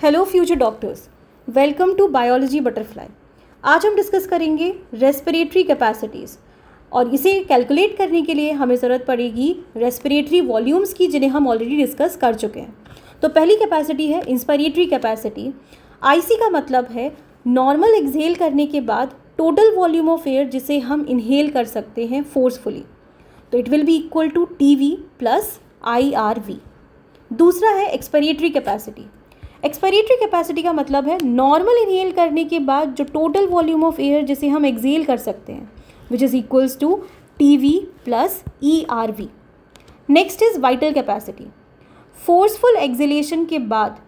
Hello future doctors, welcome to biology butterfly. आज हम discuss करेंगे रेस्पिरेटरी कैपेसिटीज़ और इसे कैलकुलेट करने के लिए हमें ज़रूरत पड़ेगी रेस्पिरेटरी वॉल्यूम्स की, जिन्हें हम ऑलरेडी डिस्कस कर चुके हैं। तो पहली कैपेसिटी है इंस्पायरेटरी कैपेसिटी। आईसी का मतलब है नॉर्मल एक्सहेल करने के बाद टोटल वॉल्यूम ऑफ एयर जिसे हम इनहेल कर सकते हैं फोर्सफुली। तो it will be equal to TV plus IRV। दूसरा है एक्सपायरेटरी कैपेसिटी। एक्सपायरेटरी कैपेसिटी का मतलब है नॉर्मल इनहेल करने के बाद जो टोटल वॉल्यूम ऑफ एयर जिसे हम एक्सहेल कर सकते हैं, which is equals to TV plus ERV। Next is vital capacity. Forceful exhalation के बाद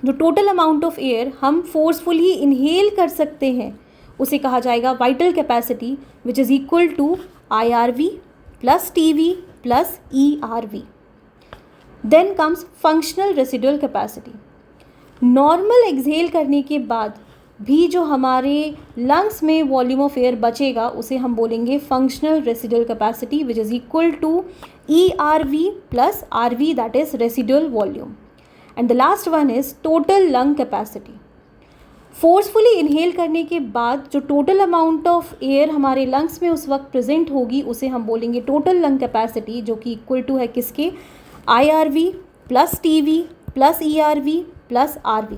जो टोटल अमाउंट ऑफ एयर हम फोर्सफुली इनहेल कर सकते हैं उसे कहा जाएगा vital capacity, which is equal to IRV plus TV plus ERV। Then comes functional residual capacity. Normal exhale करने के बाद भी जो हमारे लंग्स में वॉल्यूम ऑफ एयर बचेगा उसे हम बोलेंगे functional residual capacity, which is equal to ERV plus RV, that is residual volume. And the last one is total lung capacity. Forcefully inhale करने के बाद जो टोटल अमाउंट ऑफ एयर हमारे lungs में उस वक्त प्रेजेंट होगी उसे हम बोलेंगे टोटल लंग कैपेसिटी, जो कि इक्वल टू है किसके, IRV plus TV plus ERV plus RV,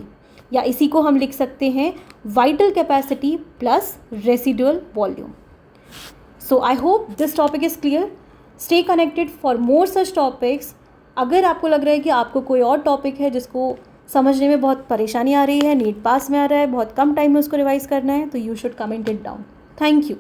या इसी को हम लिख सकते हैं vital capacity plus residual volume. So I hope this topic is clear. Stay connected for more such topics. अगर आपको लग रहा है कि आपको कोई और टॉपिक है जिसको समझने में बहुत परेशानी आ रही है, नीट पास में आ रहा है, बहुत कम टाइम में उसको रिवाइज करना है, तो you should comment it down. Thank you.